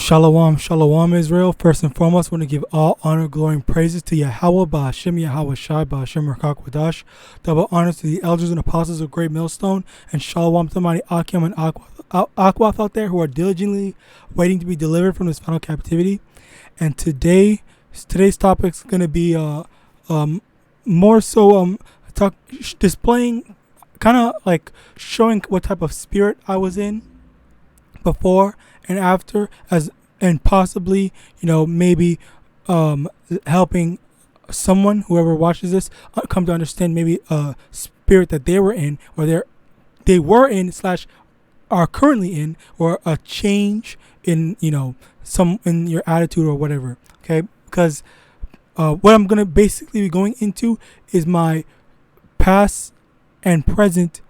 Shalom, shalom, Israel. First and foremost, I want to give all honor, glory, and praises to YAHAWAH, YAHAWASHI, RICANS. Double honors to the elders and apostles of Great Millstone, and shalom to my Akim and Aquath out there who are diligently waiting to be delivered from this final captivity. And today's topic is going to be more so displaying, kind of like showing what type of spirit I was in before and after, and possibly, maybe helping someone, whoever watches this, come to understand maybe a spirit that they were in, or they were in / are currently in, or a change in in your attitude or whatever. Okay, because what I'm gonna basically be going into is my past and present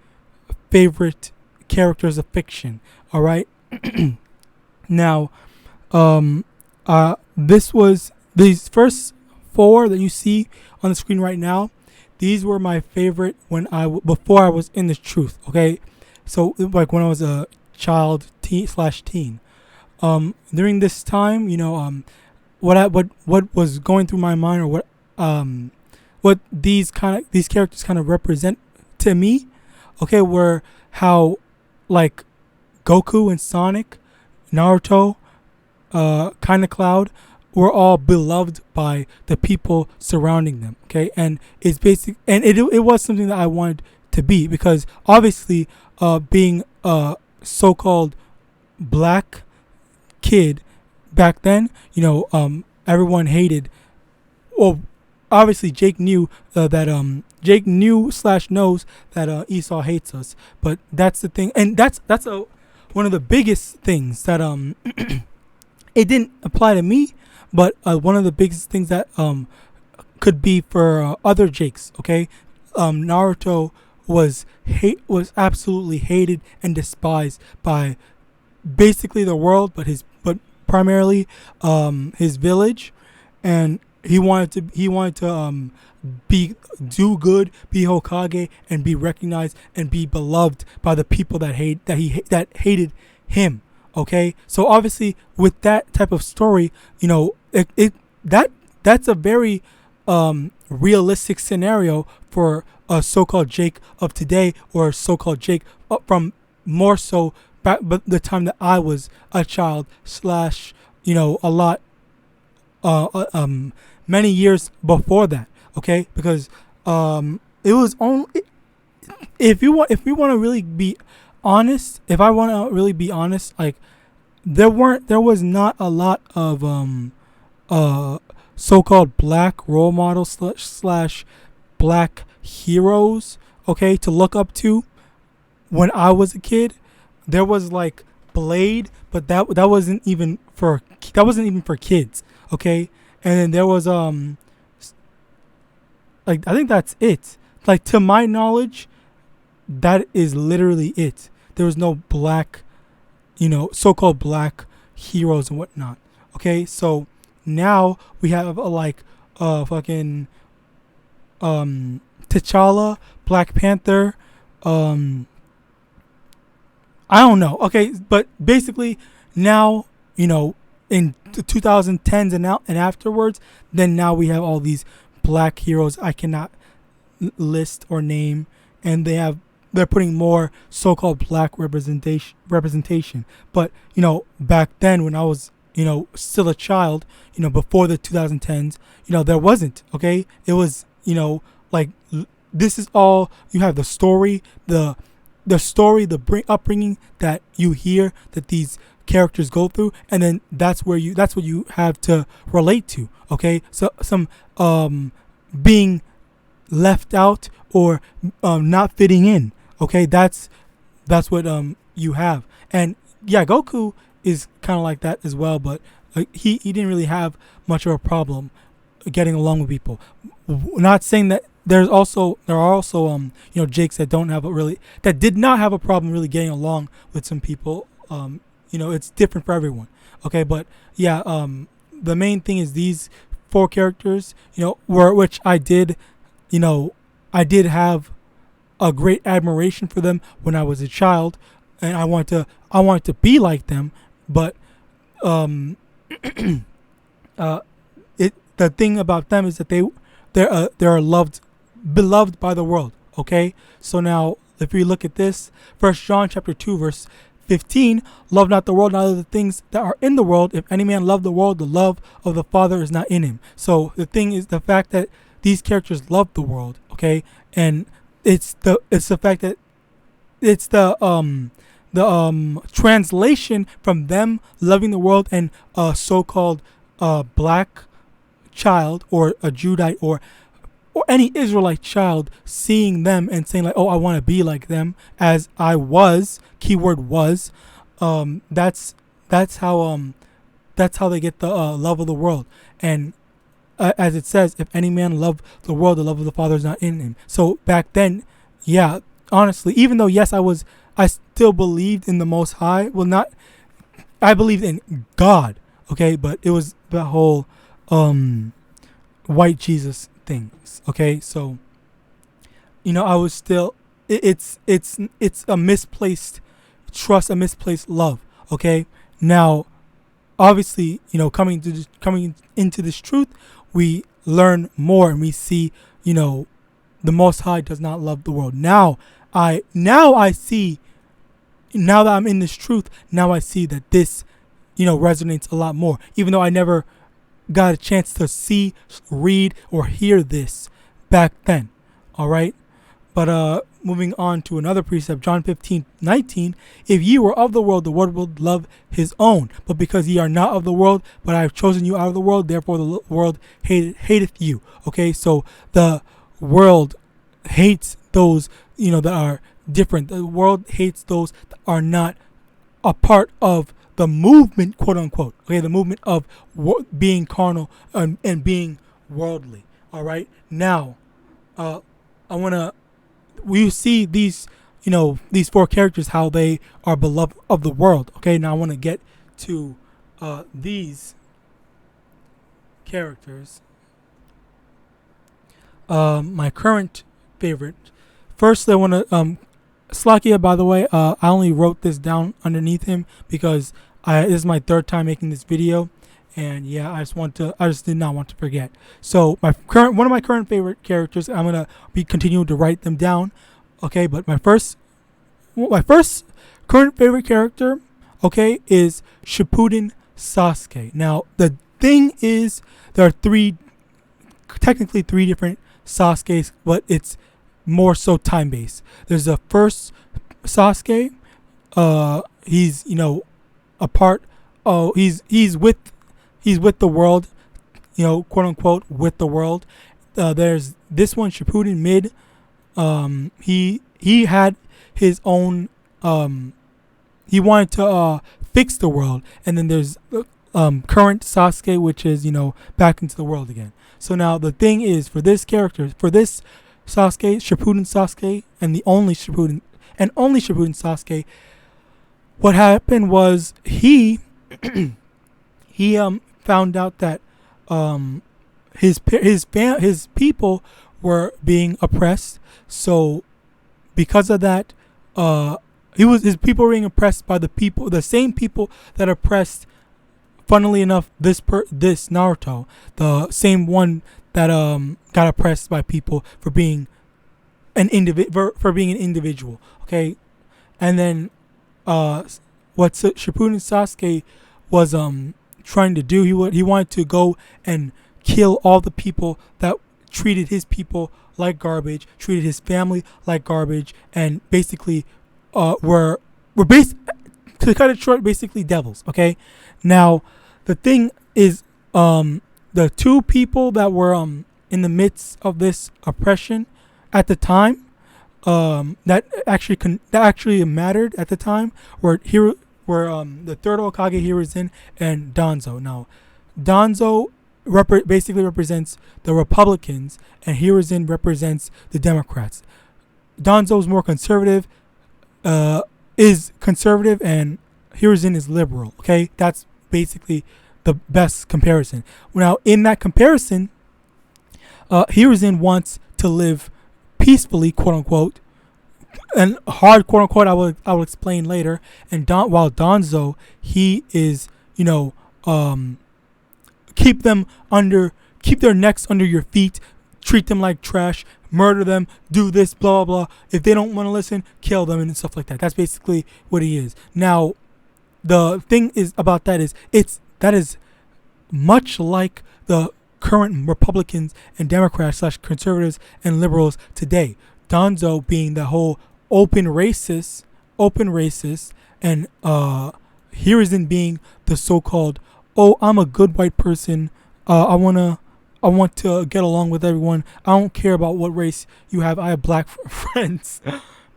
favorite characters of fiction. All right. Now, these first 4 that you see on the screen right now. These were my favorite before I was in the truth. Okay, so like when I was a child, teen. During this time, what was going through my mind, or what these characters kind of represent to me. Okay, were how like Goku and Sonic, Naruto, kind of Cloud, were all beloved by the people surrounding them. Okay, and it's basic, and it was something that I wanted to be, because obviously, being a so-called black kid back then, everyone hated. Well, obviously Jake knew that Jake knows that Esau hates us, but that's the thing, and that's one of the biggest things that it didn't apply to me, but one of the biggest things that could be for other Jakes. Okay, Naruto was absolutely hated and despised by basically the world, but primarily his village, and he wanted to do good, be Hokage, and be recognized and be beloved by the people that hated him. Okay, so obviously with that type of story, that's a very realistic scenario for a so-called Jake of today, or a so-called Jake from more so back, but the time that I was a child / a lot many years before that. Okay, because it was only, if we want to really be honest, if I want to really be honest, like there was not a lot of so-called black role models / black heroes, okay, to look up to when I was a kid. There was like Blade, but that wasn't even for kids, okay. And then there was I think that's it. Like, to my knowledge, that is literally it. There was no black, so-called black heroes and whatnot. Okay, so now we have fucking T'Challa, Black Panther. I don't know. Okay, but basically now, in the 2010s and afterwards, then now we have all these black heroes I cannot list or name, and they're putting more so-called black representation. But back then, when I was still a child, before the 2010s, there wasn't. Okay, it was like, this is all you have: the story, the upbringing that you hear that these characters go through, and then that's what you have to relate to. Okay, so some being left out, or not fitting in. Okay, that's what you have. And yeah, Goku is kind of like that as well, but he didn't really have much of a problem getting along with people. Not saying that there are also Jakes that did not have a problem really getting along with some people. It's different for everyone. Okay, but yeah, the main thing is these 4 characters, which I did have a great admiration for them when I was a child, and I wanted to be like them. But um the thing about them is that they're beloved by the world. Okay, so now if we look at this, 1 John chapter 2 verse 15, love not the world, neither the things that are in the world. If any man love the world, the love of the Father is not in him. So the thing is the fact that these characters love the world, okay, and it's the fact that it's the translation from them loving the world and a so-called black child or a Judite or any Israelite child seeing them and saying like, oh, I want to be like them as I was, keyword was. That's how they get the love of the world. And as it says, if any man love the world, the love of the Father is not in him. So back then, yeah, honestly, even though yes, I still believed in the Most High. Well, not, I believed in God, okay, but it was the whole white Jesus things, okay. So I was still, it's a misplaced trust, a misplaced love, okay. Now obviously, coming into this truth, we learn more and we see, the Most High does not love the world. Now I see, now that I'm in this truth, now I see that this, resonates a lot more, even though I never got a chance to see, read, or hear this back then. All right. But moving on to another precept, John 15:19. If ye were of the world, the world would love his own. But because ye are not of the world, but I have chosen you out of the world, therefore the world hateth you. Okay, so the world hates those, that are different. The world hates those that are not a part of the movement, quote unquote. Okay, the movement of being carnal and being worldly. All right. Now, we see these, these four characters, how they are beloved of the world. Okay. Now I want to get to these characters. My current favorite. First, I want to Slakia, by the way, I only wrote this down underneath him because this is my third time making this video, and yeah, I just did not want to forget. So one of my current favorite characters, I'm gonna be continuing to write them down. Okay, but my first current favorite character, okay, is Shippuden Sasuke. Now the thing is, there are technically three different Sasukes, but it's more so time based. There's the first Sasuke. He's a part. Oh, he's with the world. Quote unquote with the world. There's this one, Shippuden Mid. He had his own. He wanted to fix the world, and then there's current Sasuke, which is back into the world again. So now the thing is, for this character, for this Sasuke, Shippuden Sasuke, and only Shippuden Sasuke, what happened was he found out that his people were being oppressed. So because of that, his people were being oppressed by the same people that oppressed, funnily enough, this Naruto, the same one that got oppressed by people for being an individual. Okay, and then what Shippuden Sasuke was trying to do, he wanted to go and kill all the people that treated his people like garbage, treated his family like garbage, and basically were to cut it short, basically devils. Okay, now the thing is, the two people that were in the midst of this oppression at the time, that actually mattered at the time, were the third Hokage, Hiruzen, and Danzo. Now, Danzo basically represents the Republicans, and Hiruzen represents the Democrats. Danzo is more conservative, and Hiruzen is liberal. Okay, that's basically the best comparison. Now, in that comparison, Hiruzen wants to live peacefully, quote unquote, and hard, quote unquote. I will explain later. And while Danzo, he is keep their necks under your feet, treat them like trash, murder them, do this, blah, blah, blah. If they don't want to listen, kill them and stuff like that. That's basically what he is. Now, the thing is about that is that is much like the current Republicans and Democrats / conservatives and liberals today. Donzo being the whole open racist, and Harrison being the so-called, oh, I'm a good white person. I want to get along with everyone. I don't care about what race you have. I have black friends,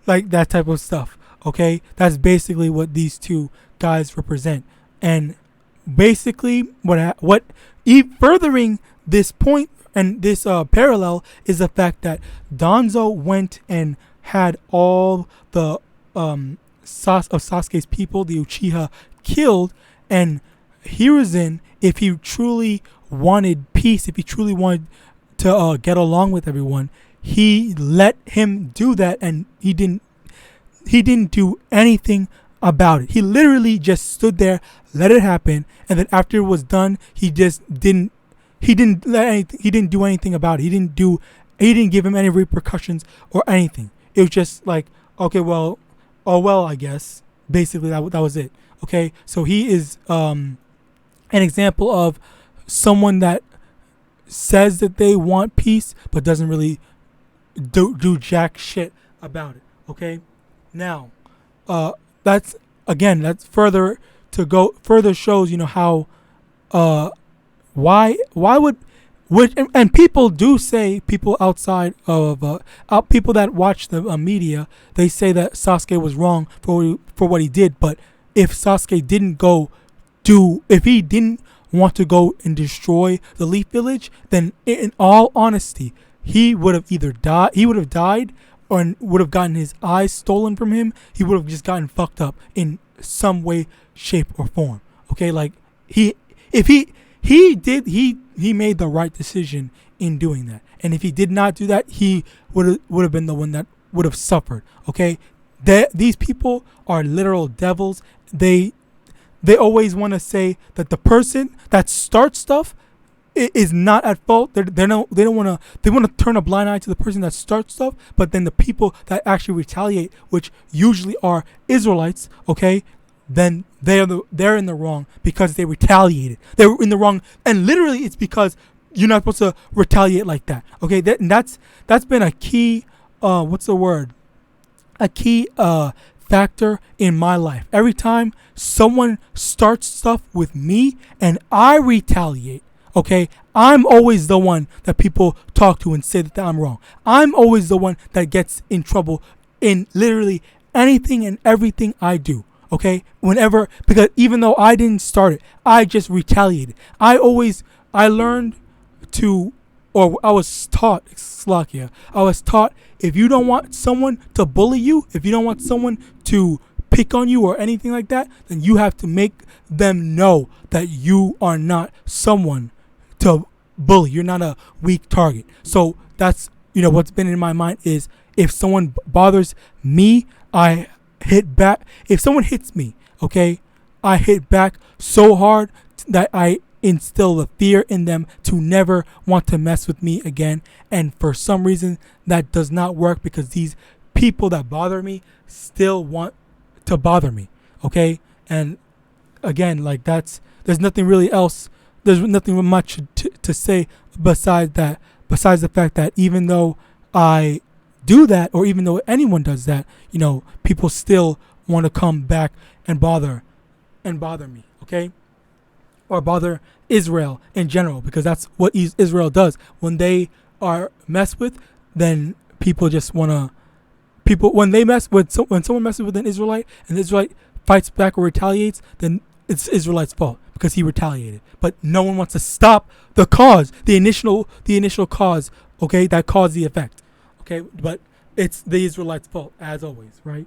like that type of stuff. Okay, that's basically what these two guys represent, and basically furthering this point and this parallel is the fact that Donzo went and had all the Sasuke's people, the Uchiha, killed, and Hiruzen, if he truly wanted peace, if he truly wanted to get along with everyone, he let him do that, and he didn't do anything about it. He literally just stood there, let it happen, and then after it was done, he just didn't do anything about it. He didn't give him any repercussions or anything. It was just like, okay, well, oh well, I guess. Basically, that was it. Okay, so he is an example of someone that says that they want peace but doesn't really do jack shit about it. Okay, now that's further shows how why would and people do say, people outside of people that watch the media, they say that Sasuke was wrong for what he did. But if Sasuke if he didn't want to go and destroy the Leaf Village, then in all honesty, he would have either died. He would have died, or would have gotten his eyes stolen from him. He would have just gotten fucked up in some way, shape, or form. Okay, like he made the right decision in doing that. And if he did not do that, he would have been the one that would have suffered. Okay, these people are literal devils. They always want to say that the person that starts stuff is not at fault. They want to turn a blind eye to the person that starts stuff, but then the people that actually retaliate, which usually are Israelites, okay, then they're in the wrong because they retaliated. They were in the wrong, and literally it's because you're not supposed to retaliate like that. Okay, that's been a key factor in my life. Every time someone starts stuff with me and I retaliate, okay, I'm always the one that people talk to and say that I'm wrong. I'm always the one that gets in trouble in literally anything and everything I do. Okay, because even though I didn't start it, I just retaliated. I learned to, or I was taught, if you don't want someone to bully you, if you don't want someone to pick on you or anything like that, then you have to make them know that you are not someone to bully. You're not a weak target. So that's, what's been in my mind is, if someone bothers me, I hit back. If someone hits me, okay, I hit back so hard that I instill the fear in them to never want to mess with me again. And for some reason that does not work, because these people that bother me still want to bother me. Okay, and again, like there's nothing really else. There's nothing much to say besides the fact that even though I do that, or even though anyone does that, people still want to come back and bother me, okay, or bother Israel in general, because that's what Israel does. When they are messed with, then people just want to. When someone messes with an Israelite and the Israelite fights back or retaliates, then it's the Israelite's fault because he retaliated. But no one wants to stop the cause, the initial cause, okay, that caused the effect. Okay, but it's the Israelites' fault, as always, right?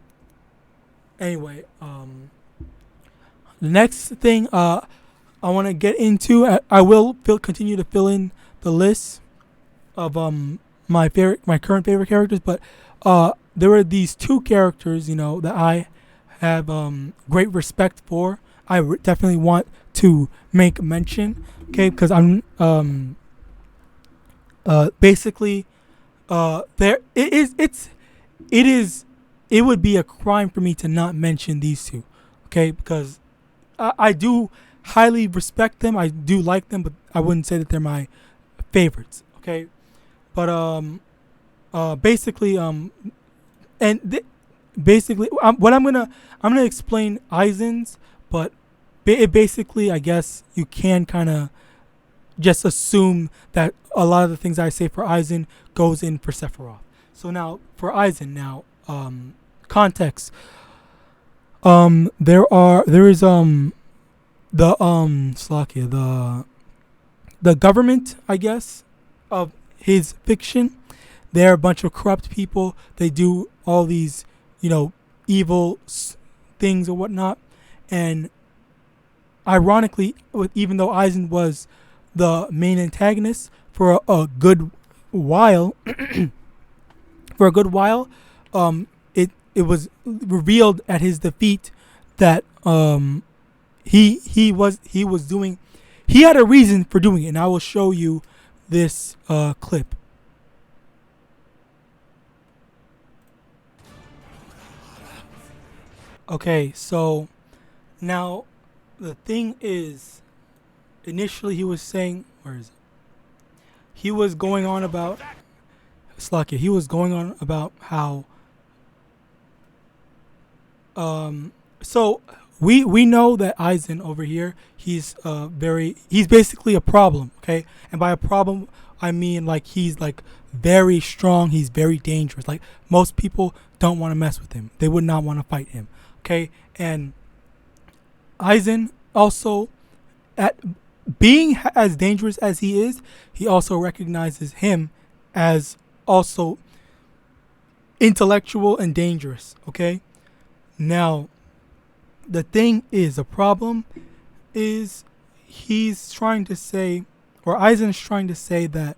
Anyway, the next thing I want to get into, I will continue to fill in the list of my current favorite characters, but there are these two characters, that I have great respect for. I definitely want to make mention, okay? Because I'm basically there it would be a crime for me to not mention these two, okay? Because I do highly respect them. I do like them, but I wouldn't say that they're my favorites, okay? But basically basically what I'm gonna explain Eisen's, but it basically, I guess you can kind of just assume that a lot of the things I say for Eisen goes in for Sephiroth. So now for Eisen, context. There is the government, I guess, of his fiction. They're a bunch of corrupt people. They do all these, evil things or whatnot. And ironically, even though Eisen was the main antagonist for a good while, it was revealed at his defeat that he had a reason for doing it, and I will show you this clip. Okay, so now the thing is, initially he was saying, where is it? He was going on about Slakia. He was going on about how so we know that Eisen over here, he's basically a problem, okay? And by a problem I mean like he's like very strong, he's very dangerous. Like most people don't want to mess with him. They would not want to fight him. Okay? And Eisen also, at being as dangerous as he is, he also recognizes him as also intellectual and dangerous, okay? Now, the thing is, the problem is he's trying to say, or Eisen's trying to say that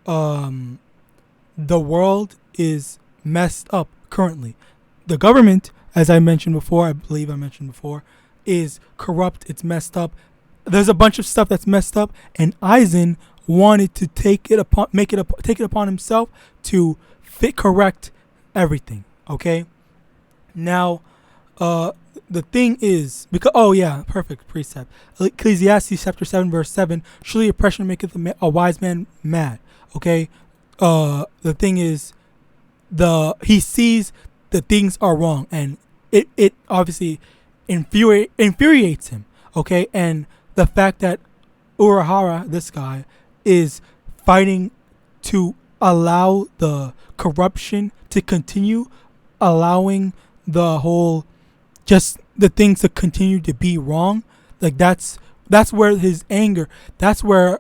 the world is messed up currently. The government, as I mentioned before, I believe I mentioned before, is corrupt. It's messed up. There's a bunch of stuff that's messed up, and Eisen wanted to take it upon himself to correct everything. Okay. Now, the thing is, because perfect precept. Ecclesiastes chapter 7 verse 7. Surely oppression maketh a wise man mad. Okay. The thing is, he sees that things are wrong, and it obviously infuriates him. Okay, and the fact that Urahara, this guy, is fighting to allow the corruption to continue, allowing the whole, just the things to continue to be wrong. Like that's where his anger, that's where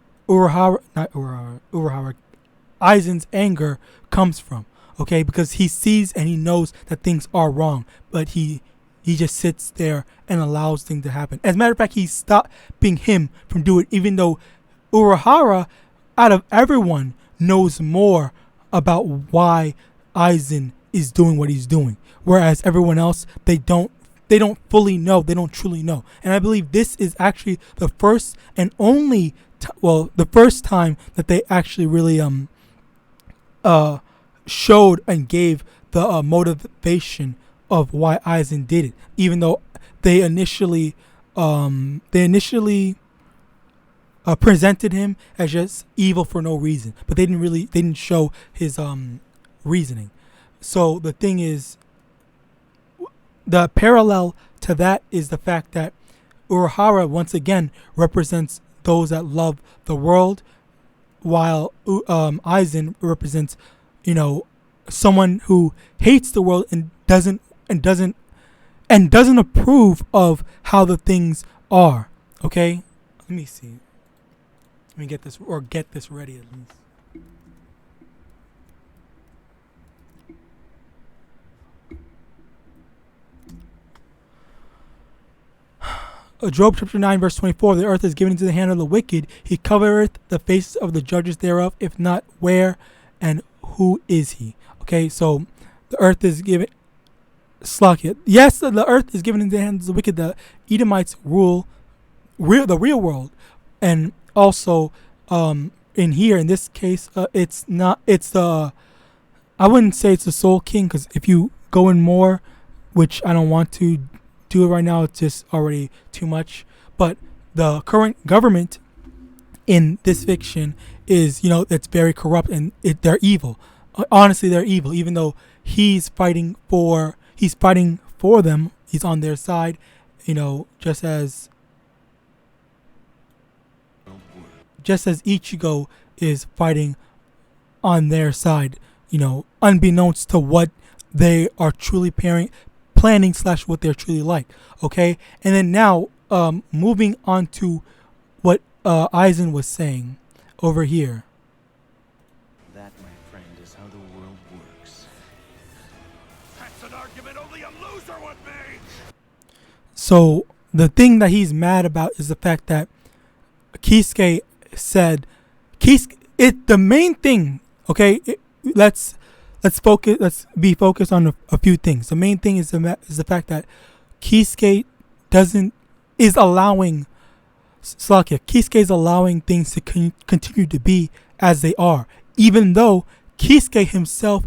Eisen's anger comes from. Okay, because he sees and he knows that things are wrong, but he just sits there and allows things to happen. As a matter of fact, he's stopping him from doing it, even though Urahara, out of everyone, knows more about why Eisen is doing what he's doing, whereas everyone else, they don't fully know, they don't truly know. And I believe this is actually the first and only the first time that they actually really showed and gave the motivation of why Eisen did it, even though they initially presented him as just evil for no reason, but they didn't show his reasoning. So the thing is, the parallel to that is the fact that Urahara once again represents those that love the world, while Eisen represents, someone who hates the world and doesn't approve of how the things are. Okay, let me see. Let me get this ready at least. Job chapter 9 verse 24. The earth is given into the hand of the wicked. He covereth the faces of the judges thereof. If not, where and who is he? Okay, so the earth is given. Slakia. Yes, the earth is given into the hands of the wicked. The Edomites rule the real world. And also in here, in this case, it's not, it's the, I wouldn't say it's the Soul King, because if you go in more, which I don't want to do it right now, it's just already too much. But the current government in this fiction is, it's very corrupt, and they're evil. Honestly, they're evil. Even though he's fighting for them, he's on their side. Just as Ichigo is fighting on their side. Unbeknownst to what they are truly planning / what they're truly like. Okay, and then now moving on to what Aizen was saying over here. That, my friend, is how the world works. That's an argument only a loser would make. So the thing that he's mad about is the fact that Kisuke said, the main thing. Okay, let's focus. Let's be focused on a few things. The main thing is the fact that Kisuke is allowing things to continue to be as they are, even though Kisuke himself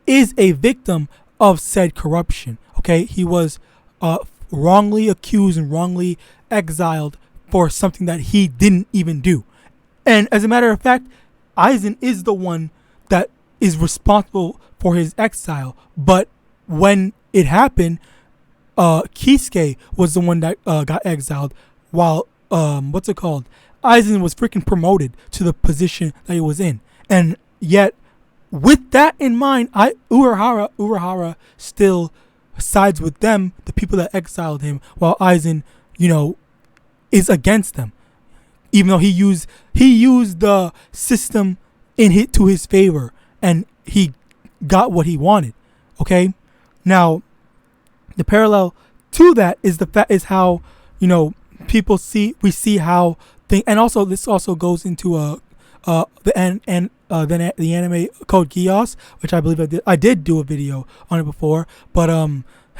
is a victim of said corruption. Okay, he was wrongly accused and wrongly exiled for something that he didn't even do. And as a matter of fact, Aizen is the one that is responsible for his exile. But when it happened, Kisuke was the one that got exiled, while Aizen was freaking promoted to the position that he was in. And yet, with that in mind, Urahara still sides with them, the people that exiled him, while Aizen, is against them. Even though he used the system to his favor, and he got what he wanted. Okay, now the parallel to that is how people see how thing, and also this also goes into the anime Code Geass, which I believe I did do a video on it before. But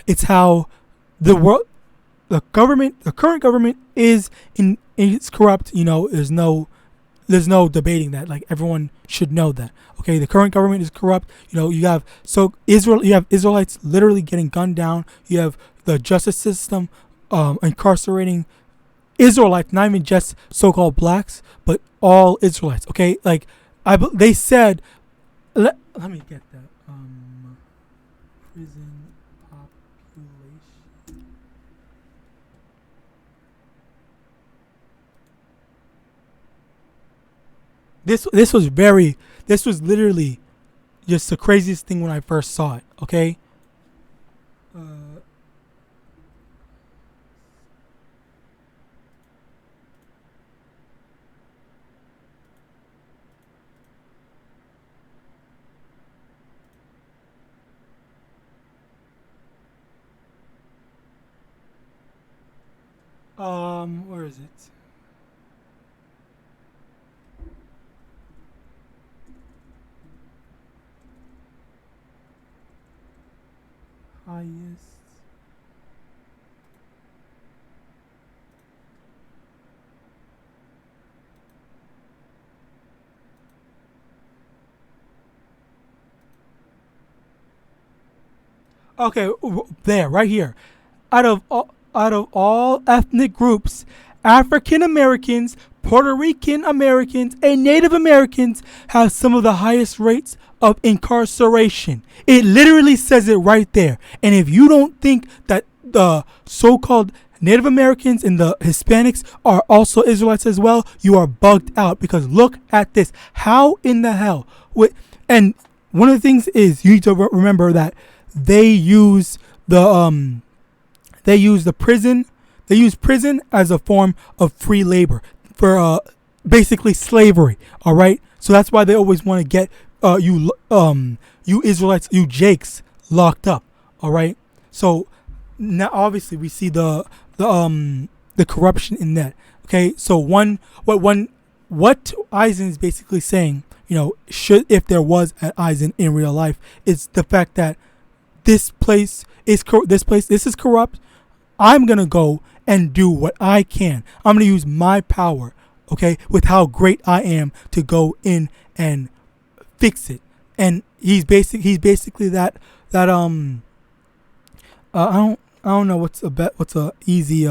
it's how the current government is it's corrupt. There's no debating that. Like, everyone should know that. Okay, the current government is corrupt. You have Israelites literally getting gunned down. You have the justice system incarcerating Israelites, not even just so-called blacks, but all Israelites. Okay, like they said. Let me get that. Prison population. This was literally just the craziest thing when I first saw it. Okay. Where is it? Highest. Okay, there, right here. Out of all ethnic groups, African Americans, Puerto Rican Americans, and Native Americans have some of the highest rates of incarceration. It literally says it right there. And if you don't think that the so-called Native Americans and the Hispanics are also Israelites as well, you are bugged out, because look at this. How in the hell? And one of the things is, you need to remember that they use prison as a form of free labor for basically slavery. All right, so that's why they always want to get you Israelites, you Jakes, locked up. All right, so now obviously we see the corruption in that. Okay, so what Aizen is basically saying, if there was an Aizen in real life, is the fact that this is corrupt. I'm gonna go and do what I can. I'm going to use my power, okay, with how great I am to go in and fix it. And he's basically that I don't know what's a easy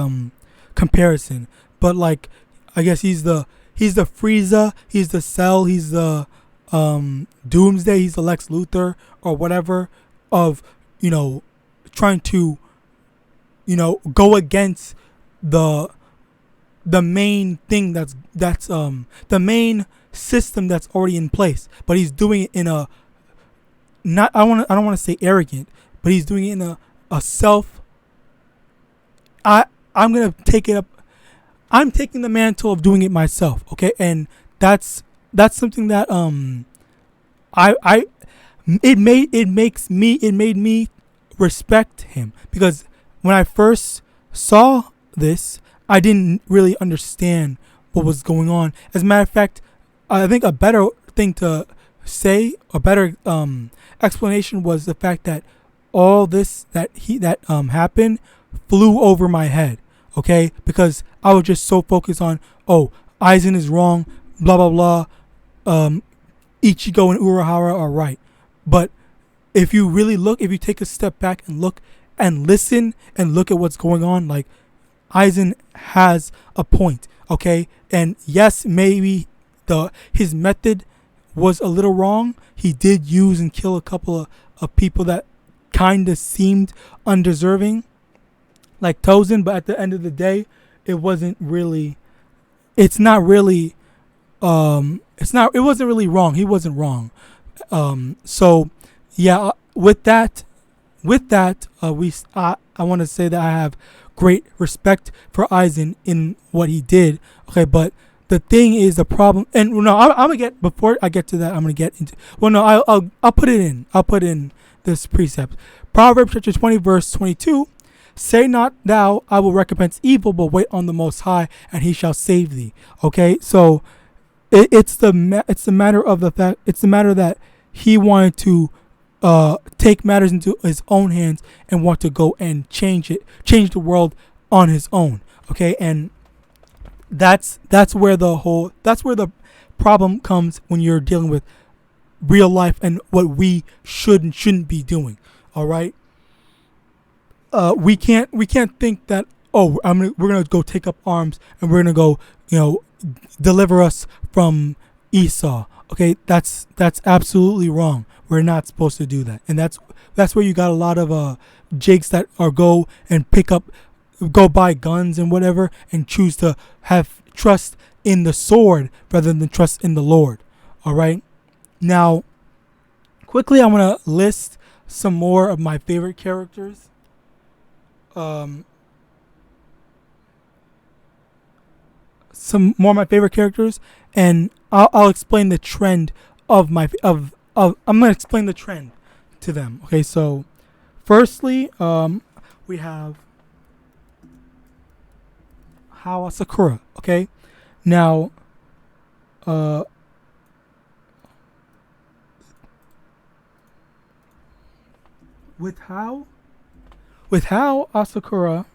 comparison, but like I guess he's the Frieza, he's the Cell, he's the Doomsday, he's the Lex Luthor or whatever of, you know, trying to, you know, go against the main thing that's the main system that's already in place, but he's doing it in a I don't want to say arrogant, but he's doing it in a self. I'm gonna take it up. I'm taking the mantle of doing it myself, okay, and that's something that it made me respect him, because when I first saw this, I didn't really understand what was going on. As a matter of fact, I think a better thing to say, a better explanation was the fact that all this that happened flew over my head, okay? Because I was just so focused on, oh, Aizen is wrong, blah blah blah. Ichigo and Urahara are right. But if you really look, if you take a step back and look and listen and look at what's going on, like Aizen has a point, okay? And yes, maybe his method was a little wrong. He did use and kill a couple of people that kind of seemed undeserving, like Tozen, but at the end of the day, it wasn't really wrong. He wasn't wrong. So yeah, with that, I want to say that I have great respect for Aizen in what he did. Okay, but the thing is, the problem, and no, I'm gonna get, before I get to that, I'm gonna get into. Well, no, I'll put it in. I'll put in this precept. Proverbs chapter 20, verse 22. Say not thou, I will recompense evil, but wait on the Most High, and He shall save thee. Okay, so it's the matter of the fact. It's the matter that he wanted to take matters into his own hands and want to go and change the world on his own. Okay, and that's where the problem comes when you're dealing with real life and what we should and shouldn't be doing. All right, we can't think that, oh, we're gonna go take up arms and we're gonna go, you know, deliver us from Esau. Okay, that's absolutely wrong. We're not supposed to do that, and that's where you got a lot of jakes that go buy guns and whatever, and choose to have trust in the sword rather than trust in the Lord. All right. Now, quickly, I'm gonna list some more of my favorite characters. Some more of my favorite characters, and I'll explain the trend of I'm gonna explain the trend to them. Okay, so firstly, we have Hawa Sakura. Okay, now with how Asakura,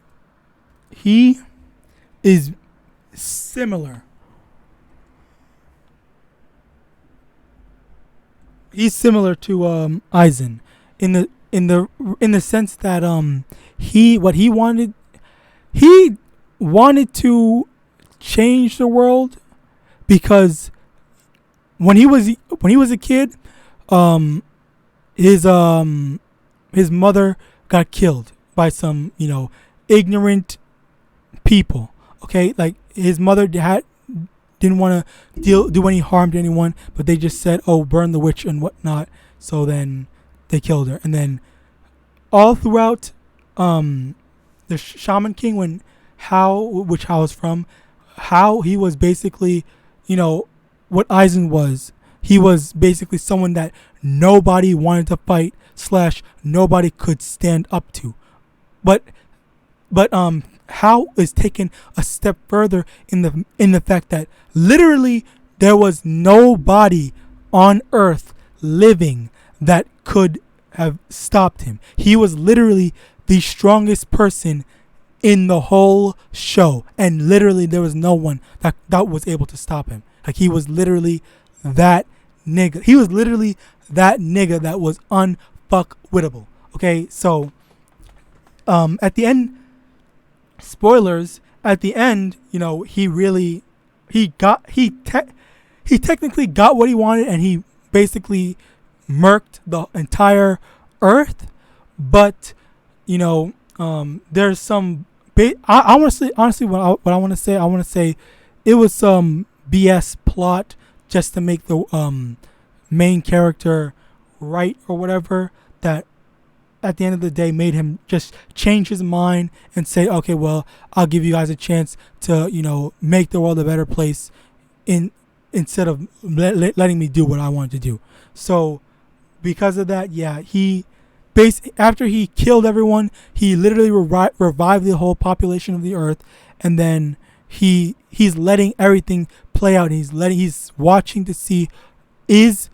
he is similar. He's similar to Aizen in the sense that he wanted to change the world, because when he was a kid, his mother got killed by some, you know, ignorant people. Okay, like his mother didn't want to do any harm to anyone, but they just said, "Oh, burn the witch and whatnot." So then they killed her, and then all throughout the Shaman King, which Hao is from, how he was basically, you know, what Aizen was. He was basically someone that nobody wanted to fight / nobody could stand up to, but Hao is taken a step further in the fact that literally there was nobody on earth living that could have stopped him. He was literally the strongest person in the whole show, and literally there was no one that was able to stop him. Like, he was literally that nigga. He was literally that nigga that was unfuckwittable. Okay, so at the end, spoilers, at the end, you know, he technically got what he wanted, and he basically murked the entire earth. But you know, there's some I want to say, honestly, what I want to say it was some BS plot just to make the main character right or whatever, that at the end of the day made him just change his mind and say, okay, well, I'll give you guys a chance to, you know, make the world a better place instead of letting me do what I wanted to do. So because of that, yeah, after he killed everyone, he literally revived the whole population of the earth, and then he's letting everything play out. He's watching to see, is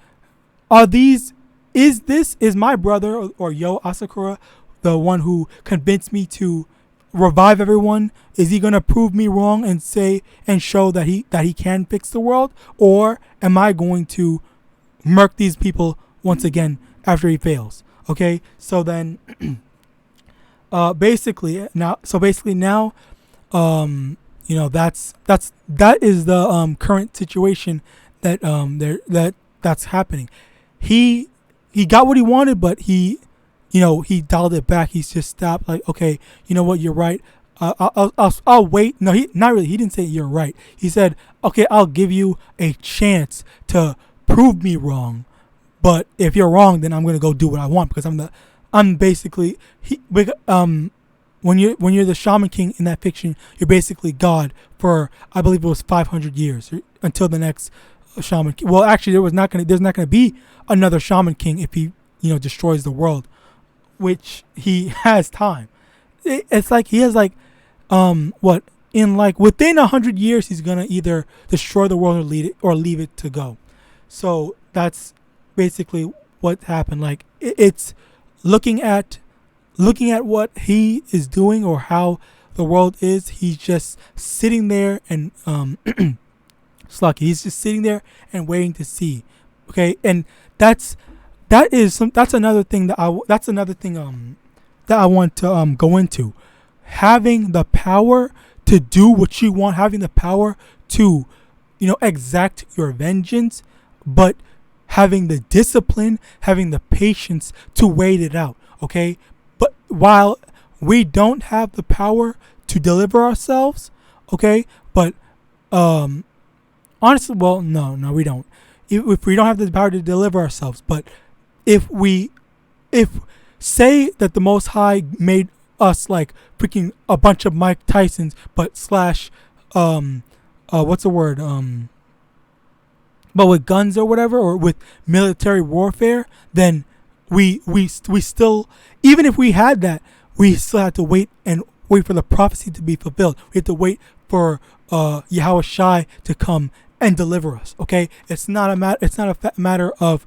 my brother or Yo Asakura the one who convinced me to revive everyone? Is he gonna prove me wrong and say and show that he can fix the world, or am I going to murk these people once again after he fails? Okay, so then basically now you know, that is the current situation that's happening. He got what he wanted, but he dialed it back. He's just stopped, like, okay, you know what, you're right. I'll wait. No, he not really. He didn't say you're right. He said, okay, I'll give you a chance to prove me wrong. But if you're wrong, then I'm gonna go do what I want, because I'm basically when you're the Shaman King in that fiction, you're basically God for, I believe it was 500 years until the next Shaman King. Well, actually, there's not gonna be another Shaman King if he, you know, destroys the world, which he has time. It's like he has like within 100 years he's gonna either destroy the world or leave it to go. So that's basically what happened. Like, it's looking at what he is doing or how the world is. He's just sitting there and Slucky. He's just sitting there and waiting to see. Okay, and that's another thing that I want to go into. Having the power to do what you want, having the power to, you know, exact your vengeance, but having the discipline, having the patience to wait it out. Okay, but while we don't have the power to deliver ourselves, okay, but honestly, well, no, we don't. If we don't have the power to deliver ourselves, but if say that the Most High made us like freaking a bunch of Mike Tysons, but slash what's the word, but with guns or whatever, or with military warfare, then we still, even if we had that, we still have to wait for the prophecy to be fulfilled. We have to wait for YAHAWASHI to come and deliver us. Okay, it's not a matter of,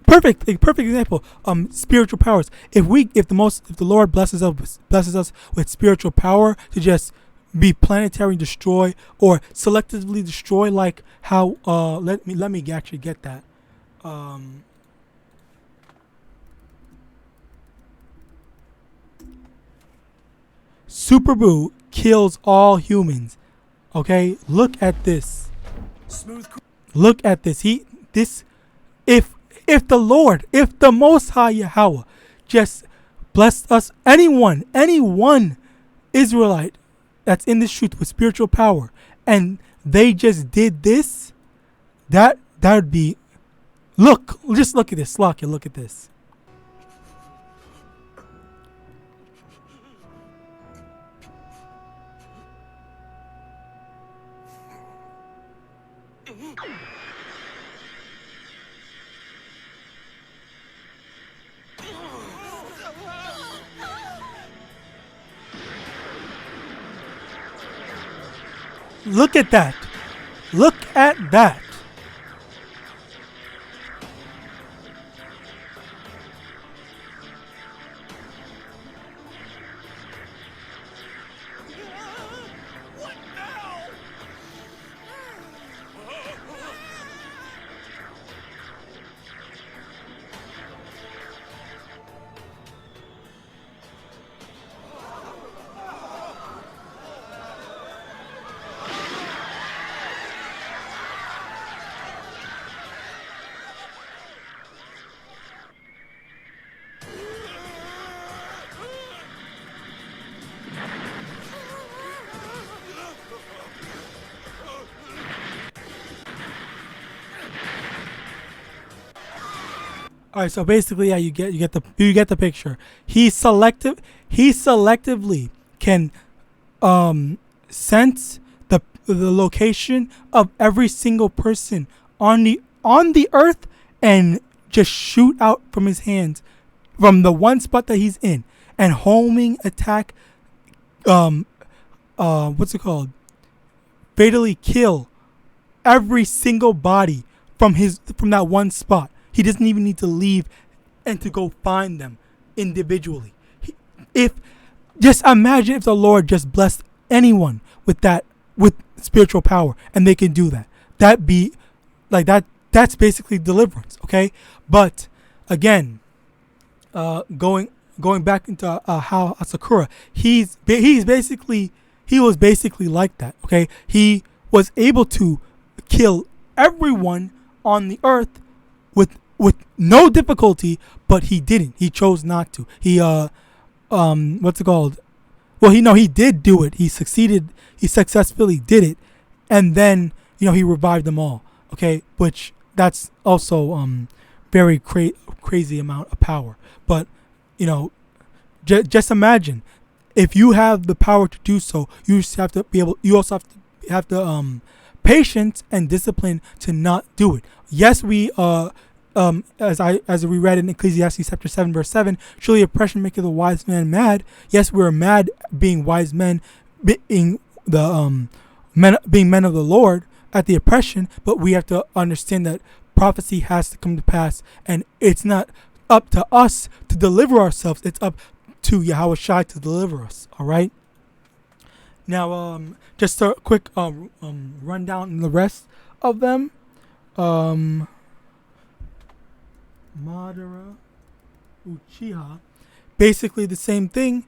perfect example. Spiritual powers. If the Lord blesses us with spiritual power to just be planetary destroy or selectively destroy, like how let me actually get that. Super Boo kills all humans. Okay, look at this. Look at this. If the Most High Yahweh just blessed us, anyone Israelite that's in this truth with spiritual power, and they just did this, that would be, just look at this. Look at this. Look at that. Look at that. All right, so basically, yeah, you get the picture. He selectively can sense the location of every single person on the earth and just shoot out from his hands from the one spot that he's in and homing attack what's it called? Fatally kill every single body from that one spot. He doesn't even need to leave and to go find them individually. Just imagine if the Lord just blessed anyone with spiritual power and they can do that. That's basically deliverance, okay? But again, going back into how Asakura, he was basically like that, okay? He was able to kill everyone on the earth with no difficulty, but he didn't. He chose not to. He what's it called? Well, he did do it. He succeeded. He successfully did it, and then he revived them all. Okay, which that's also very crazy amount of power. But just imagine if you have the power to do so, you just have to be able. You also have the patience and discipline to not do it. Yes, we as we read in Ecclesiastes chapter 7 verse 7, surely oppression maketh a wise man mad. Yes, we're mad being wise men, being the being men of the Lord at the oppression, but we have to understand that prophecy has to come to pass, and it's not up to us to deliver ourselves. It's up to YAHAWASHI to deliver us. All right. Now, just a quick rundown on the rest of them. Madara Uchiha, basically the same thing.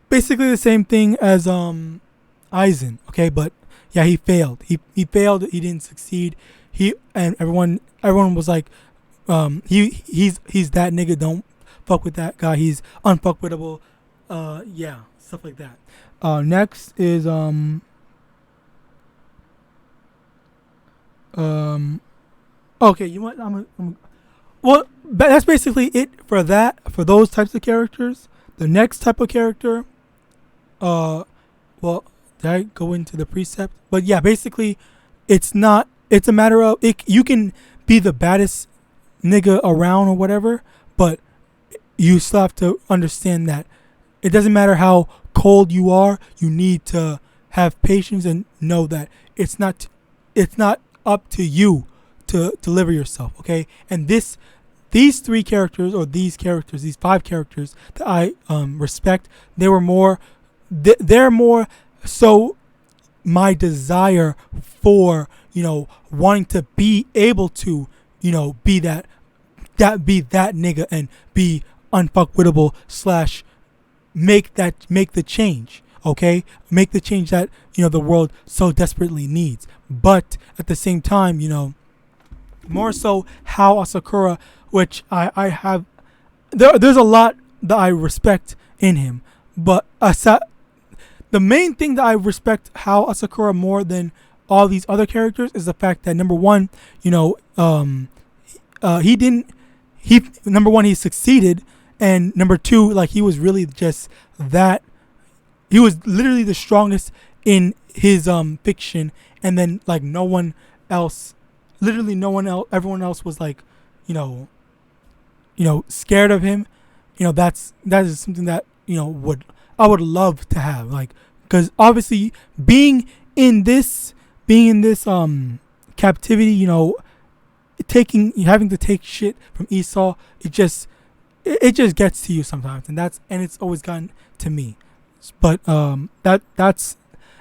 Basically the same thing as Aizen. Okay, but yeah, he failed. He failed. He didn't succeed. And everyone was like, he's that nigga. Don't fuck with that guy. He's unfuckwittable. Yeah, stuff like that. Next is okay, you want well, that's basically it for that, for those types of characters. The next type of character, well, did I go into the precept? But yeah, basically it's a matter of you can be the baddest nigga around or whatever, but you still have to understand that it doesn't matter how cold you are. You need to have patience and know that it's not up to you to deliver yourself, okay? And these five characters that I respect, they're more so my desire for wanting to be able to be that nigga and be unfuckwittable / make the change, okay? Make the change that the world so desperately needs. But at the same time, more so how Asakura, which I have, there's a lot that I respect in him, but the main thing that I respect how Asakura more than all these other characters is the fact that number one, he succeeded, and number two, like, he was really just that. He was literally the strongest in his fiction, and then like no one else, literally no one else, everyone else was like, scared of him. That is something that I would love to have, like, because obviously being in this captivity, having to take shit from Esau, it just gets to you sometimes, and it's always gotten to me. But that's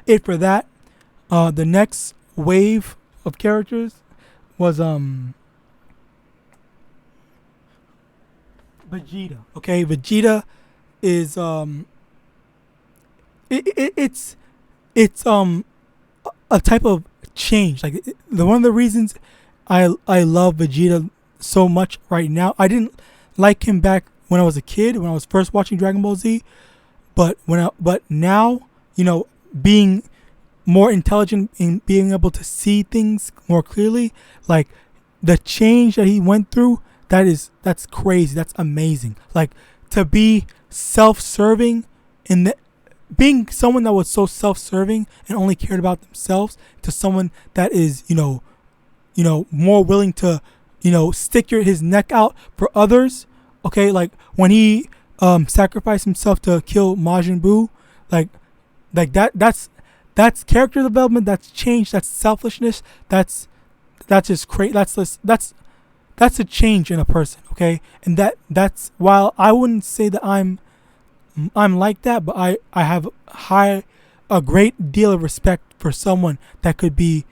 it for that. The next wave of characters was Vegeta. Okay, Vegeta is it's a type of change. Like one of the reasons I love Vegeta so much right now. I didn't like him back when I was a kid, when I was first watching Dragon Ball Z, but now, being more intelligent and being able to see things more clearly, like the change that he went through, that's crazy. That's amazing. Like, to be self-serving, in the being someone that was so self-serving and only cared about themselves, to someone that is, more willing to, stick his neck out for others. Okay, like when he sacrificed himself to kill Majin Buu, like that's character development. That's change. That's selfishness. That's just crazy. That's a change in a person. Okay, and that's, while I wouldn't say that I'm like that, but I have a great deal of respect for someone that could be,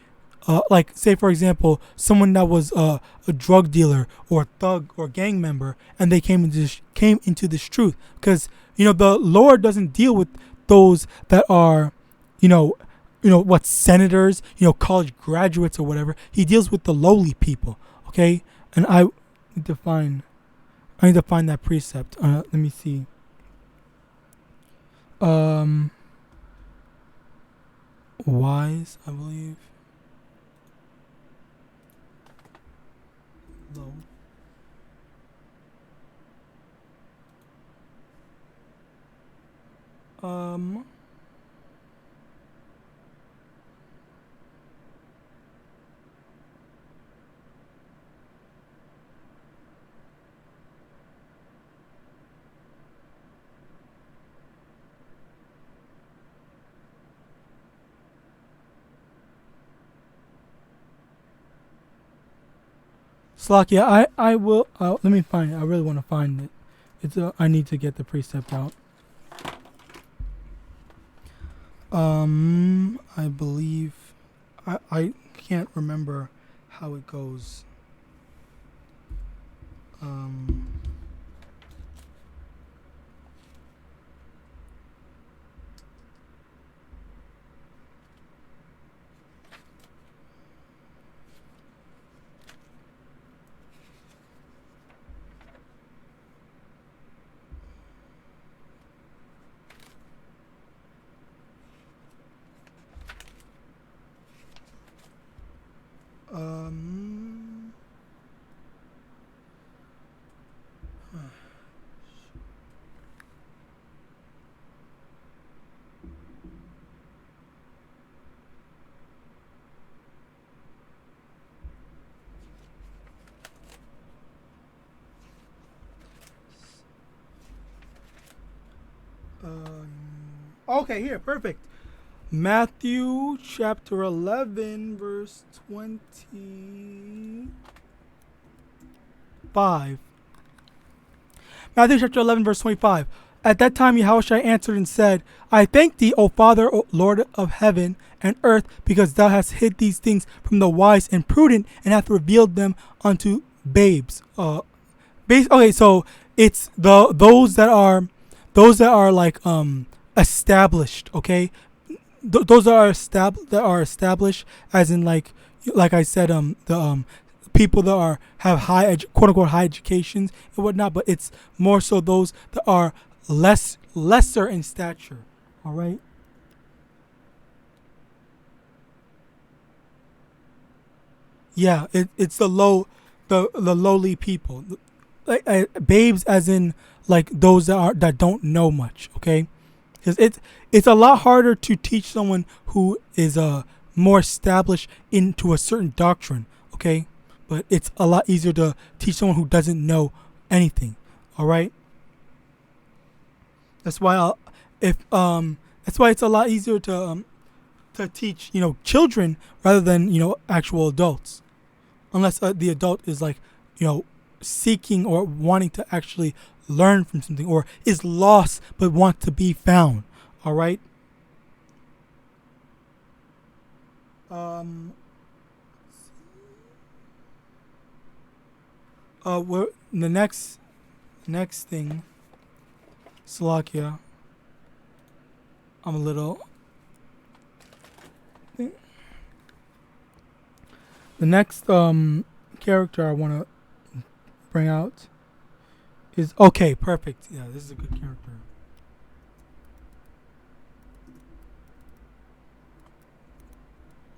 like, say for example, someone that was a drug dealer or a thug or gang member, and they came into this truth, because the Lord doesn't deal with those that are, what, senators, college graduates or whatever. He deals with the lowly people. Okay, and I need to find that precept. Let me see. Wise, I believe. Low. Slakia, I will. Let me find it. I really want to find it. It's I need to get the precept out. I believe I can't remember how it goes. Okay, here, perfect. Matthew chapter 11, verse 25. Matthew chapter 11, verse 25. At that time Yahushua answered and said, I thank thee, O Father, O Lord of heaven and earth, because thou hast hid these things from the wise and prudent, and hath revealed them unto babes. Okay, so it's those that are like established. Okay, those that are established, as in like I said, the people that have quote unquote high educations and whatnot, but it's more so those that are lesser in stature. All right. Yeah, it's the lowly people, like babes, as in like those that don't know much. Okay, because it's a lot harder to teach someone who is more established into a certain doctrine. Okay, but it's a lot easier to teach someone who doesn't know anything. All right. That's why that's why it's a lot easier to teach children rather than actual adults, unless the adult is like seeking or wanting to actually learn from something, or is lost but want to be found. All right. We're, the next thing, Salakia. I'm a little. The next character I want to bring out is, okay, perfect. Yeah, this is a good character.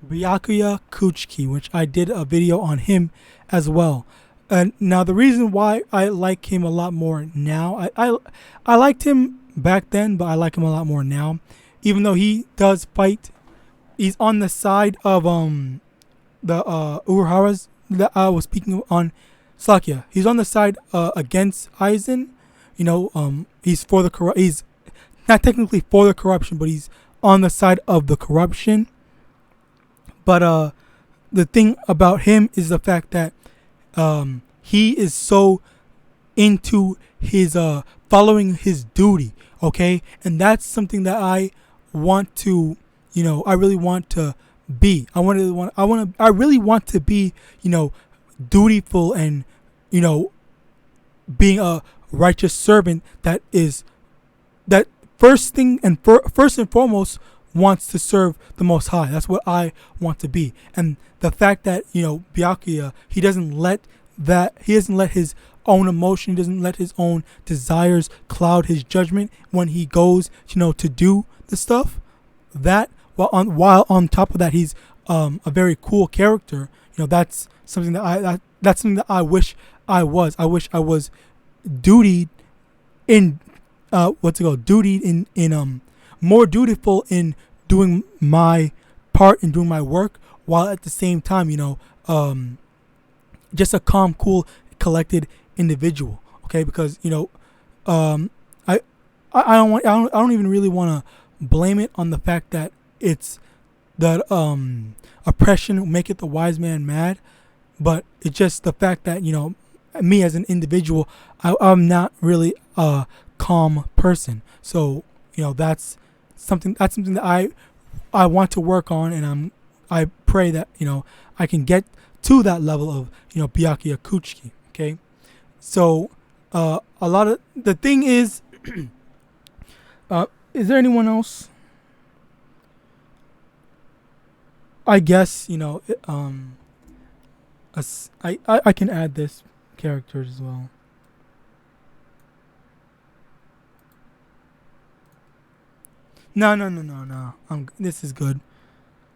Byakuya Kuchki, which I did a video on him as well. And now the reason why I like him a lot more now, I liked him back then, but I like him a lot more now. Even though he does fight, he's on the side of the Uruharas that I was speaking on. Slakia. He's on the side against Aizen. You know, he's for the he's not technically for the corruption, but he's on the side of the corruption. But the thing about him is the fact that he is so into his following his duty, okay? And that's something that I want to, you know, I really want to be. I really want to be, you know, dutiful and, you know, being a righteous servant that first and foremost wants to serve the Most High. That's what I want to be. And the fact that, you know, Byakuya, he doesn't let his own emotion, he doesn't let his own desires cloud his judgment when he goes, you know, to do the stuff. That while on top of that, he's a very cool character. You know, that's something that I wish I was. I wish I was dutied in dutied in more dutiful in doing my part and doing my work, while at the same time, you know, just a calm, cool, collected individual. Okay, because, you know, I don't even really want to blame it on the fact that it's that oppression make it the wise man mad, but it's just the fact that, you know, me as an individual, I'm not really a calm person. So, you know, that's something that I want to work on, and I pray that, you know, I can get to that level of, you know, Byakuya Kuchiki. Okay, so a lot of the thing is, is there anyone else? I guess, you know, I can add this character as well. No. This is good.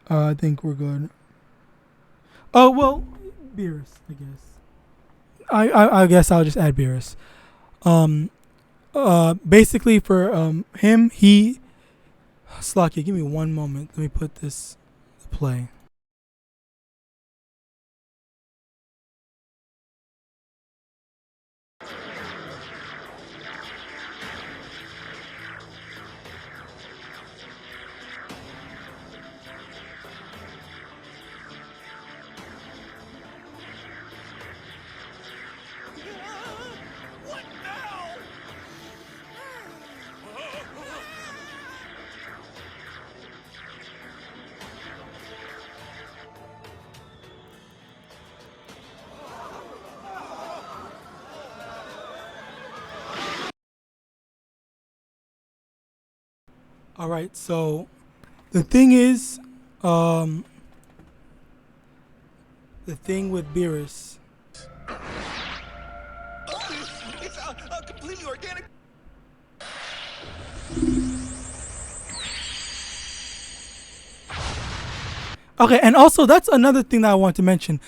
I think we're good. Oh, well, Beerus, I guess. I guess I'll just add Beerus. Basically for him, Slakia, give me one moment. Let me put this to play. All right, so the thing is, the thing with Beerus. It's a completely organic. Okay, and also that's another thing that I want to mention.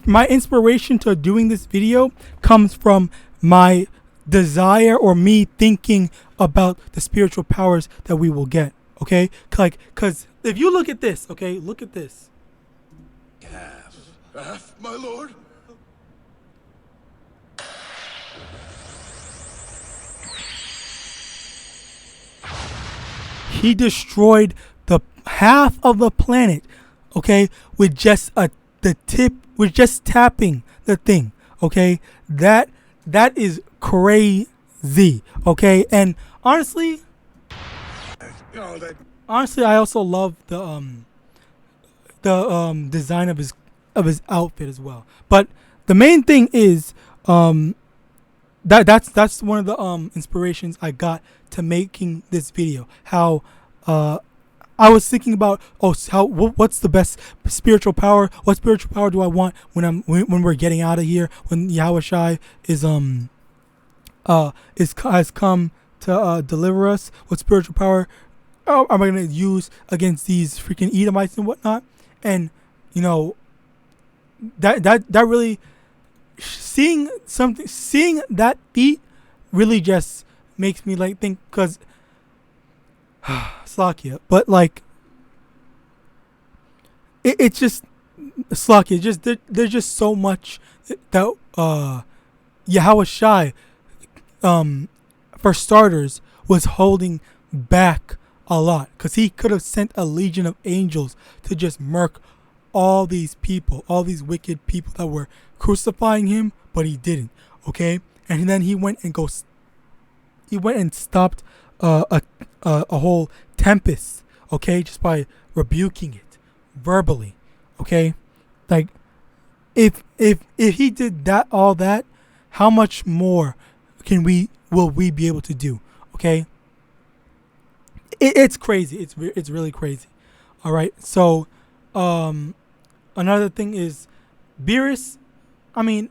My inspiration to doing this video comes from my desire or me thinking about the spiritual powers that we will get. Okay, because if you look at this, okay, look at this. Half, my lord. He destroyed the half of the planet, okay, with just with just tapping the thing, okay. That is crazy, okay. And honestly, I also love the design of his outfit as well. But the main thing is that's one of the inspirations I got to making this video. How I was thinking about what's the best spiritual power? What spiritual power do I want when we're getting out of here? When YAHAWASHI has come to deliver us? What spiritual power am I gonna use against these freaking Edomites and whatnot? And you know that really seeing that feat really just makes me like think, because Slakia, but like it's just Slakia. Just there's just so much that YAHAWASHI, for starters, was holding back a lot, because he could have sent a legion of angels to just murk all these people, all these wicked people that were crucifying him, but he didn't. Okay, and then he went and stopped a whole tempest. Okay, just by rebuking it verbally. Okay, like if he did that, all that, how much more will we be able to do? Okay, it's crazy. It's really crazy. All right, so another thing is Beerus. I mean,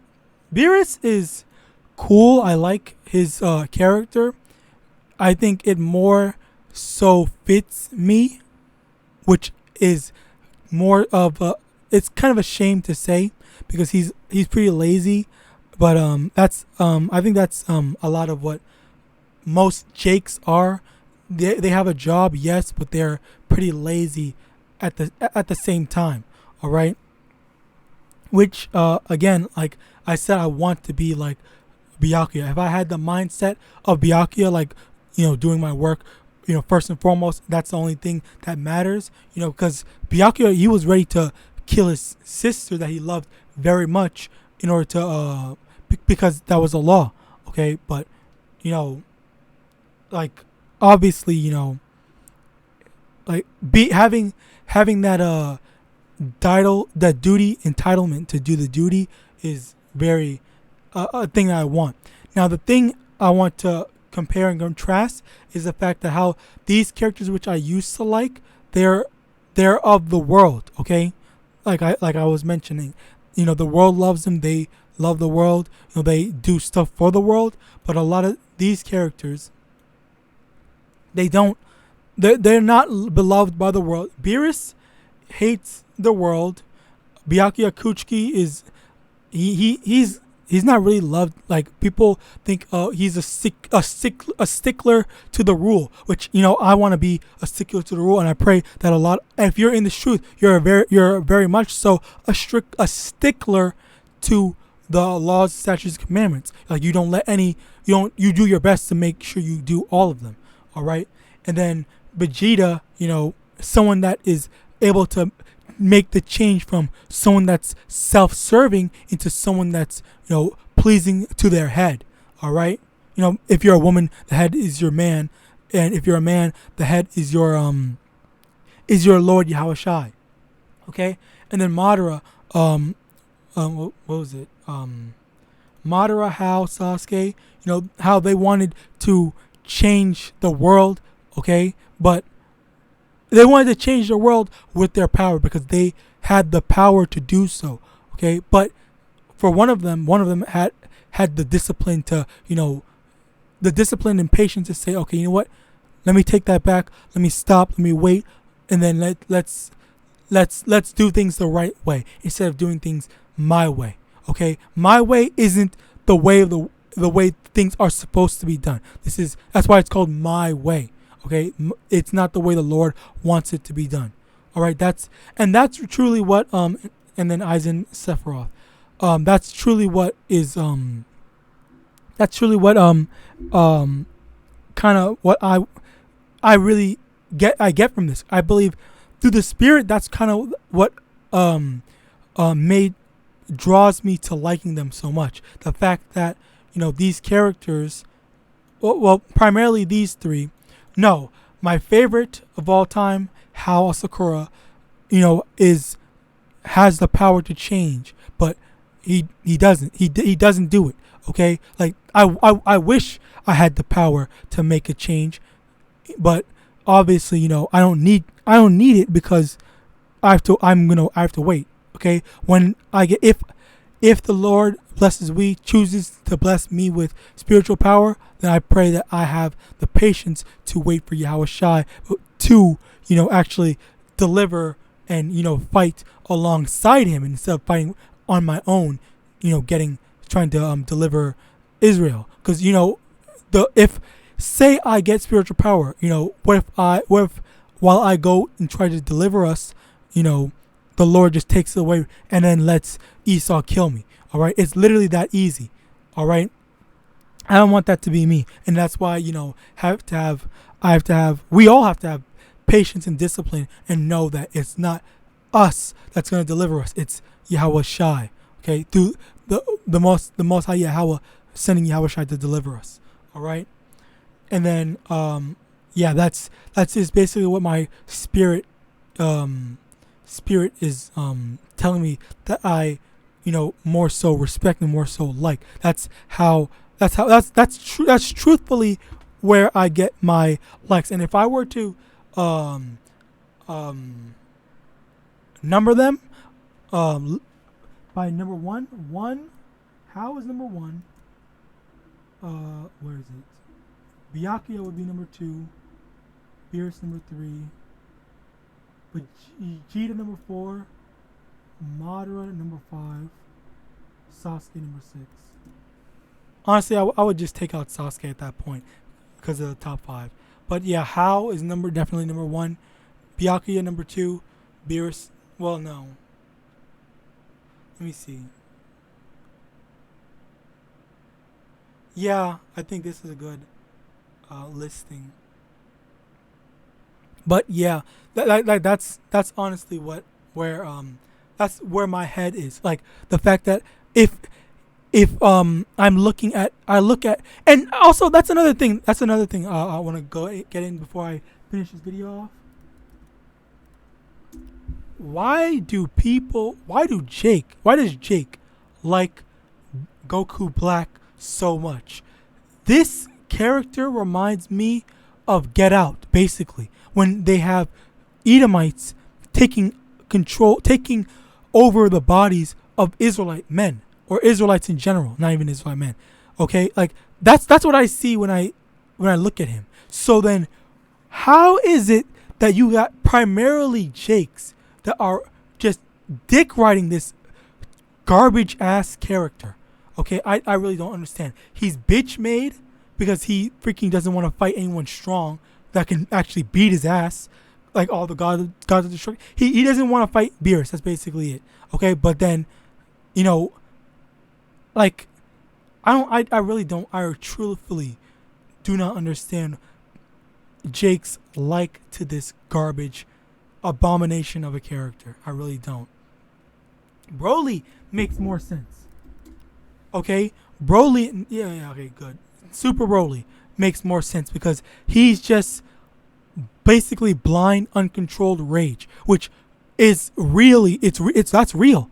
Beerus is cool. I like his character. I think it more so fits me, which is more of a, it's kind of a shame to say, because he's pretty lazy, but that's I think that's a lot of what most Jakes are. They have a job, yes, but they're pretty lazy at the same time. All right, which again, like I said, I want to be like Byakuya. If I had the mindset of Byakuya, like, doing my work, first and foremost, that's the only thing that matters, because Byakuya, he was ready to kill his sister that he loved very much in order to, because that was a law, okay? But, like, obviously, like, having that, that duty, entitlement to do the duty is very, a thing that I want. Now, the thing I want to compare and contrast is the fact that how these characters, which I used to like, they're of the world, okay? Like I was mentioning, the world loves them. They love the world. They do stuff for the world. But a lot of these characters, they don't. They're not beloved by the world. Beerus hates the world. Byakuya Kuchiki is he's not really loved. Like, people think, oh, he's a stickler to the rule, which, I want to be a stickler to the rule, and I pray that a lot, if you're in this truth, you're very much so a stickler to the laws, statutes, and commandments. Like, you don't let any, you do your best to make sure you do all of them. All right, and then Vegeta, someone that is able to make the change from someone that's self-serving into someone that's, pleasing to their head. All right, if you're a woman, the head is your man, and if you're a man, the head is your Lord YAHAWASHI. Okay, and then Madara, what was it? Madara, how Sasuke, how they wanted to change the world. Okay, but they wanted to change the world with their power, because they had the power to do so. Okay, but for one of them had the discipline to, the discipline and patience to say, okay, you know what? Let me take that back. Let me stop. Let me wait, and then let's do things the right way instead of doing things my way. Okay, my way isn't the way of the way things are supposed to be done. That's why it's called my way. Okay, it's not the way the Lord wants it to be done. All right, that's truly what and then Aizen Sephiroth. That's truly what is that's truly what kind of what I really get from this. I believe through the Spirit, that's kind of what draws me to liking them so much. The fact that, these characters, well, primarily these three. No, my favorite of all time, Hao Asakura, has the power to change, but he doesn't. He doesn't do it. Okay, like I wish I had the power to make a change, but obviously, I don't need it, because I have to wait. Okay, when I get, if the Lord chooses to bless me with spiritual power, then I pray that I have the patience to wait for YAHAWASHI to, actually deliver and, fight alongside him, instead of fighting on my own, getting trying to deliver Israel. Because if say I get spiritual power, what if while I go and try to deliver us, the Lord just takes it away and then lets Esau kill me. All right, it's literally that easy. All right, I don't want that to be me, and that's why we all have to have patience and discipline, and know that it's not us that's going to deliver us. It's YAHAWASHI. Okay, through the most high Yahweh sending YAHAWASHI to deliver us. All right, and then that's is basically what my spirit is telling me that I more so respect and more so like. That's truthfully where I get my likes. And if I were to number them by number one, how is number one? Where is it? Byakuya would be number 2, Beerus number 3, Vegeta number 4, Madara number 5, Sasuke number 6. Honestly, I would just take out Sasuke at that point because of the top 5. But yeah, How is definitely number 1, Byakuya number 2, Beerus. Well, no. Let me see. Yeah, I think this is a good listing. But yeah, that's honestly that's where my head is. Like the fact that if I look at, and also that's another thing I want to get in before I finish this video off. Why does Jake like Goku Black so much? This character reminds me of Get Out, basically, when they have Edomites taking over the bodies of Israelite men, or Israelites in general, not even Israelite men. Okay, like that's what I see when I look at him. So then, how is it that you got primarily Jakes that are just dick riding this garbage ass character? Okay, I really don't understand. He's bitch made because he freaking doesn't want to fight anyone strong that can actually beat his ass, like all the gods of destruction. He doesn't want to fight Beerus. That's basically it. Okay, but then, like, I really don't. I truthfully do not understand Jake's like to this garbage abomination of a character. I really don't. Broly makes more sense. Okay, Broly, yeah, okay, good. Super Broly makes more sense because he's just basically blind, uncontrolled rage, which is really that's real.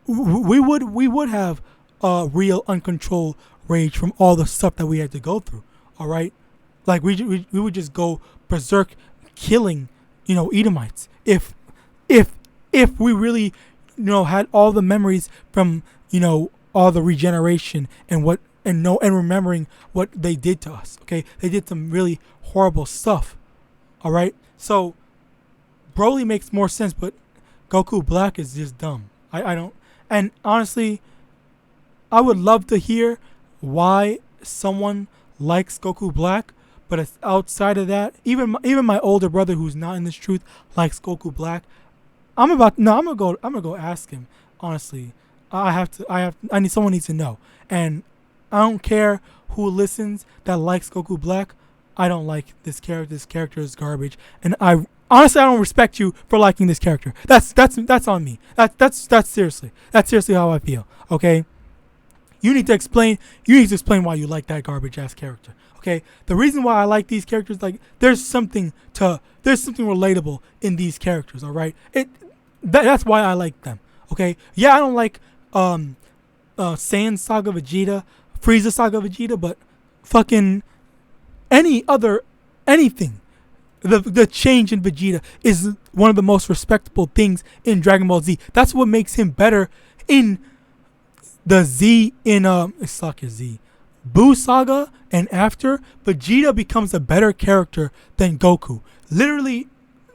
We would have real uncontrolled rage from all the stuff that we had to go through. All right, like we would just go berserk, killing Edomites if we really had all the memories from all the regeneration and remembering what they did to us. Okay, they did some really horrible stuff. All right, so Broly makes more sense, but Goku Black is just dumb. I don't, and honestly, I would love to hear why someone likes Goku Black, but outside of that, even my older brother who's not in this truth likes Goku Black. I'm gonna go ask him. Honestly, someone needs to know, and I don't care who listens that likes Goku Black. I don't like this character. This character is garbage, and I don't respect you for liking this character. That's on me. That's seriously how I feel. Okay, you need to explain why you like that garbage ass character. Okay, the reason why I like these characters, like there's something relatable in these characters. All right, that's why I like them. Okay, yeah, I don't like Saiyan Saga Vegeta, Frieza Saga Vegeta, but fucking anything. The change in Vegeta is one of the most respectable things in Dragon Ball Z. That's what makes him better in the Z Buu Saga, and after Vegeta becomes a better character than Goku. Literally,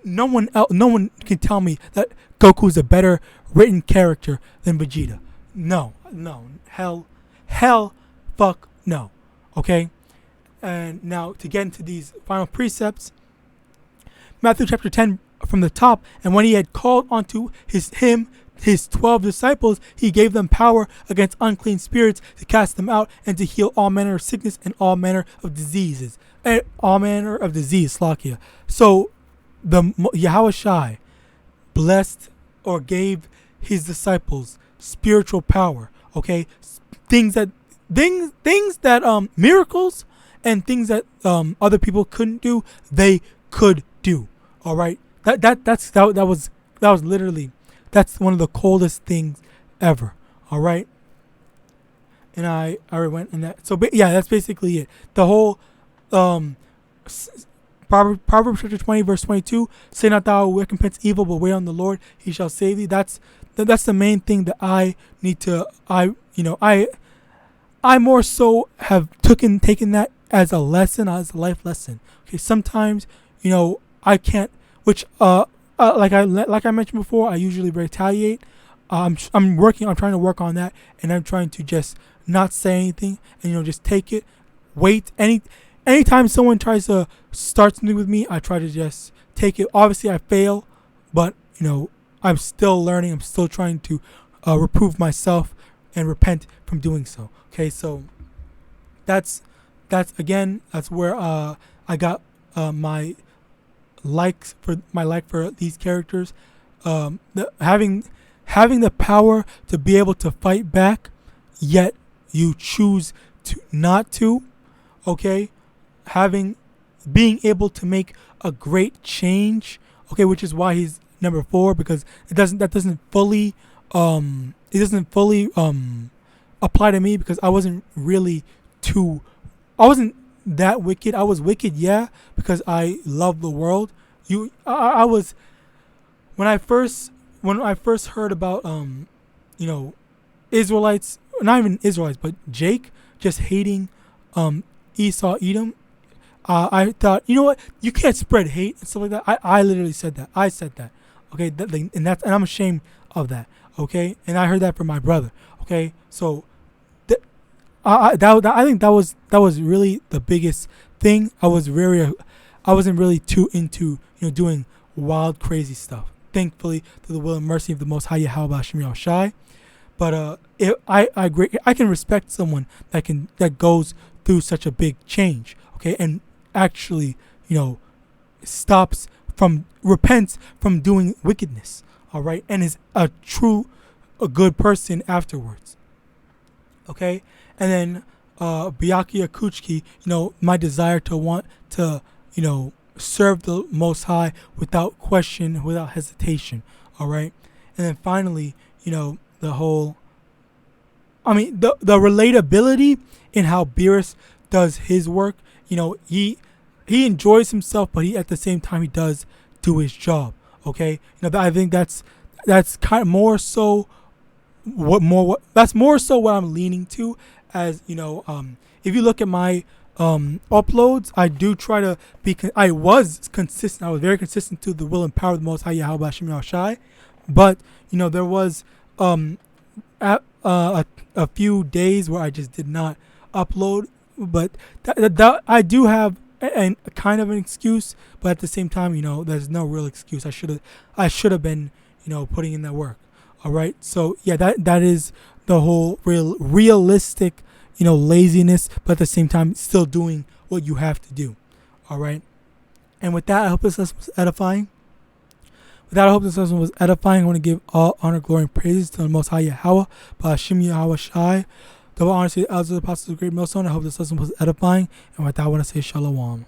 no one can tell me that Goku is a better written character than Vegeta. No, hell Hell, fuck no. Okay? And now to get into these final precepts, Matthew chapter 10 from the top, and when he had called unto his 12 disciples, he gave them power against unclean spirits to cast them out and to heal all manner of sickness and all manner of diseases. And all manner of disease, Slakia. So the YAHAWASHI blessed or gave his disciples spiritual power. Okay? Things that miracles and things that other people couldn't do, they could do. All right? That was literally, that's one of the coldest things ever. All right? And I went in that. So yeah, that's basically it. The whole Proverbs chapter 20 verse 22, say not thou recompense evil, but wait on the Lord, he shall save thee. That's the main thing that I need to, I more so have taken that as a lesson, as a life lesson. Okay, sometimes, I can't, which like I mentioned before, I usually retaliate. I'm trying to work on that, and I'm trying to just not say anything and just take it, wait. Anytime someone tries to start something with me, I try to just take it. Obviously, I fail, but I'm still learning. I'm still trying to reprove myself and repent from doing so. Okay, so that's where I got my like for these characters. Having the power to be able to fight back, yet you choose to not to. Okay, being able to make a great change. Okay, which is why he's number 4, because it doesn't fully apply to me, because I wasn't that wicked. I was wicked, yeah, because I love the world. I was, when I first heard about Israelites, not even Israelites, but Jake just hating Esau, Edom. I thought, you know what, you can't spread hate and stuff like that. I literally said that. I said that. Okay, and I'm ashamed of that. Okay, and I heard that from my brother. Okay, so I think that was really the biggest thing. I wasn't really too into doing wild, crazy stuff. Thankfully, through the will and mercy of the Most High Yahweh Shai. But I can respect someone that goes through such a big change. Okay, and actually repents from doing wickedness. All right, and is a good person afterwards. Okay, and then Byakia Kuchki, my desire to want to serve the Most High without question, without hesitation. All right, and then finally, the whole, the relatability in how Beerus does his work. He enjoys himself, but at the same time he does do his job. Okay, I think that's kind of more so what I'm leaning to. As if you look at my uploads, I do try to be. I was consistent. I was very consistent to the will and power of the Most High Yahweh Shai. But there was a few days where I just did not upload. But that I do have a kind of an excuse, but at the same time, there's no real excuse. I should have been, putting in that work. All right. So yeah, that is the whole realistic, laziness, but at the same time, still doing what you have to do. All right. And with that, I hope this lesson was edifying. I want to give all honor, glory, and praises to the Most High Yahweh, Ba'ashim YAHAWASHI. Double honor to the elders of the apostles of the great millstone. I hope this lesson was edifying. And with that, I want to say shalom.